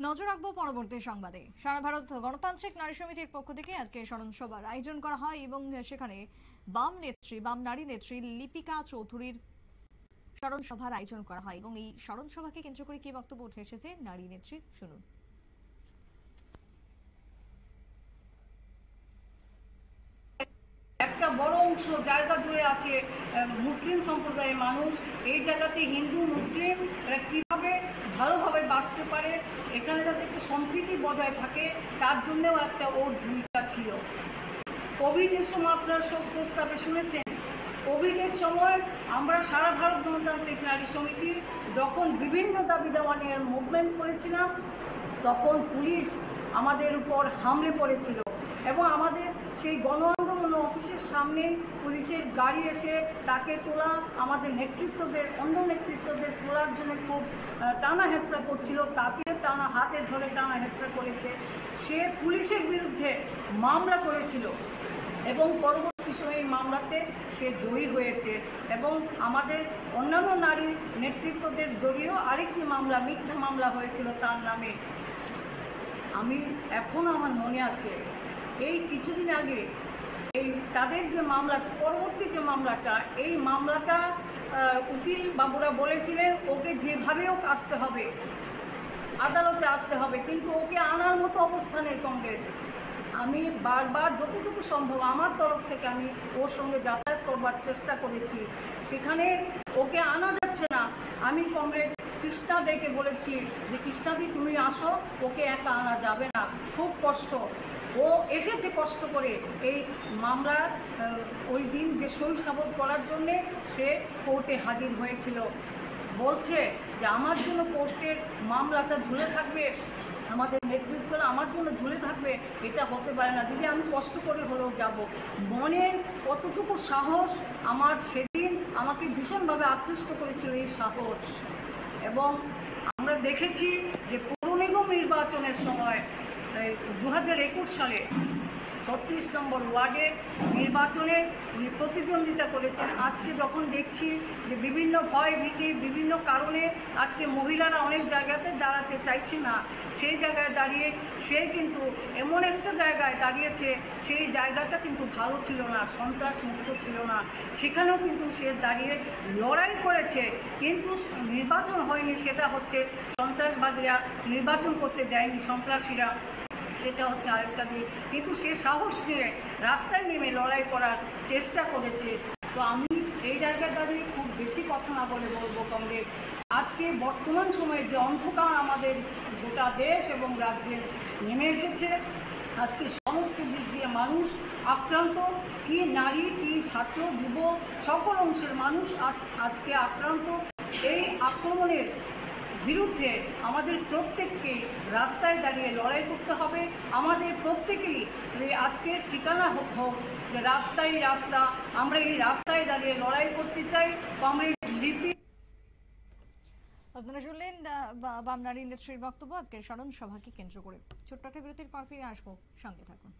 নজর রাখবো পরবর্তী সংবাদে। সারা ভারত গণতান্ত্রিক নারী সমিতির পক্ষ থেকে আজকে স্মরণ সভার আয়োজন করা হয় এবং সেখানে বাম নারী নেত্রী লিপিকা চৌধুরীর স্মরণ সভার আয়োজন করা হয় এবং এই স্মরণ সভাকে কেন্দ্র করে কি বক্তব্য উঠে এসেছে নারী নেত্রীর, শুনুন। একটা বড় অংশ জায়গা জুড়ে আছে মুসলিম সম্প্রদায়ের মানুষ। এই জায়গাতে হিন্দু মুসলিম কিভাবে ভালোভাবে বাঁচতে পারে, এখানে যাতে একটা সম্প্রীতি বজায় থাকে, তার জন্যও একটা ওর ভূমিকা ছিল। কোভিডের সময় আপনারা শোক প্রস্তাবে শুনেছেন। কোভিডের সময় আমরা সারা ভারত গণতান্ত্রিক নারী সমিতি যখন বিভিন্ন দাবি দেওয়া নিয়ে মুভমেন্ট করেছিলাম, তখন পুলিশ আমাদের উপর হামলে পড়েছিল এবং আমাদের সেই গণ আন্দোলন অফিসের সামনে পুলিশের গাড়ি এসে তাকে তোলা, আমাদের অন্য নেতৃত্বদের তোলার জন্য খুব টানা হেঁচড়া করছিল, তাকে হাতে ধরে টানা হেঁচড়া করেছে। সে পুলিশের বিরুদ্ধে মামলা করেছিল এবং পরবর্তী সময়ে এই মামলাতে সে জয়ী হয়েছে এবং আমাদের অন্যান্য নারী নেতৃত্বদের জড়িয়েও আরেকটি মামলা, মিথ্যা মামলা হয়েছিল তার নামে। আমি এখনো আমার মনে আছে, এই কিছুদিন আগে এই তাদের যে মামলাটা, পরবর্তী যে মামলাটা, এই মামলাটা উকিল বাবুরা বলেছিলেন ওকে যেভাবে হোক আসতে হবে, আদালতে আসতে হবে, কিন্তু ওকে আনার মতো অবস্থা নেই কংগ্রেস। আমি বারবার যতটুকু সম্ভব আমার তরফ থেকে আমি ওর সঙ্গে যাতায়াত করবার চেষ্টা করেছি, সেখানে ওকে আনা যাচ্ছে না। আমি কমরেড কৃষ্ণা দেখে বলেছি যে কৃষ্ণাদি তুমি আসো, ওকে একা আনা যাবে না, খুব কষ্ট। ও এসেছে কষ্ট করে এই মামলা ওই দিন যে সই সাবত করার জন্যে সে কোর্টে হাজির হয়েছিল। বলছে যে আমার জন্য কোর্টের মামলাটা ঝুলে থাকবে, আমাদের নেতৃত্বরা আমার জন্য ঝুলে থাকবে, এটা হতে পারে না দিদি, আমি কষ্ট করে হলেও যাব। মনের কতটুকু সাহস আমার সেদিন আমাকে ভীষণভাবে আকৃষ্ট করেছিল এই সাহস। এবং আমরা দেখেছি যে পৌর নিগম নির্বাচনের সময় 2021 সালে 36 নম্বর ওয়ার্ডের নির্বাচনে উনি প্রতিদ্বন্দ্বিতা করেছেন। আজকে যখন দেখছি যে বিভিন্ন ভয় ভীতি, বিভিন্ন কারণে আজকে মহিলারা অনেক জায়গাতে দাঁড়াতে চাইছে না, সেই জায়গায় দাঁড়িয়ে সে কিন্তু এমন একটা জায়গায় দাঁড়িয়েছে, সেই জায়গাটা কিন্তু ভালো ছিল না, সন্ত্রাস মুক্ত ছিল না, সেখানেও কিন্তু সে দাঁড়িয়ে লড়াই করেছে, কিন্তু নির্বাচন হয়নি। সেটা হচ্ছে সন্ত্রাসবাদীরা নির্বাচন করতে দেয়নি, সন্ত্রাসীরা, সেটা হচ্ছে আরেকটা দিক। কিন্তু সে সাহস নিয়ে রাস্তায় নেমে লড়াই করার চেষ্টা করেছে। তো আমি এই জায়গায় দাঁড়িয়ে খুব বেশি কথা না বলে বলবো, কংগ্রেস আজকে বর্তমান সময়ে যে অন্ধকার আমাদের গোটা দেশ এবং রাজ্যে নেমে এসেছে, আজকে সমস্ত দিক দিয়ে মানুষ আক্রান্ত, কি নারী কি ছাত্র যুব সকল অংশের মানুষ আজকে আক্রান্ত। এই আক্রমণের বিরুদ্ধে আমাদের প্রত্যেককে রাস্তায় দাঁড়িয়ে লড়াই করতে হবে। আমাদের প্রত্যেকেই আজকের ঠিকানা হোক যে রাস্তায় রাস্তা, আমরা এই রাস্তায় দাঁড়িয়ে লড়াই করতে চাই। কমরেড লিপি, আপনারা শুনলেন বাম নারী নেত্রীর বক্তব্য আজকের স্মরণ সভাকে কেন্দ্র করে। ছোট্ট একটা বিরতির পর ফিরে আসবো, সঙ্গে থাকুন।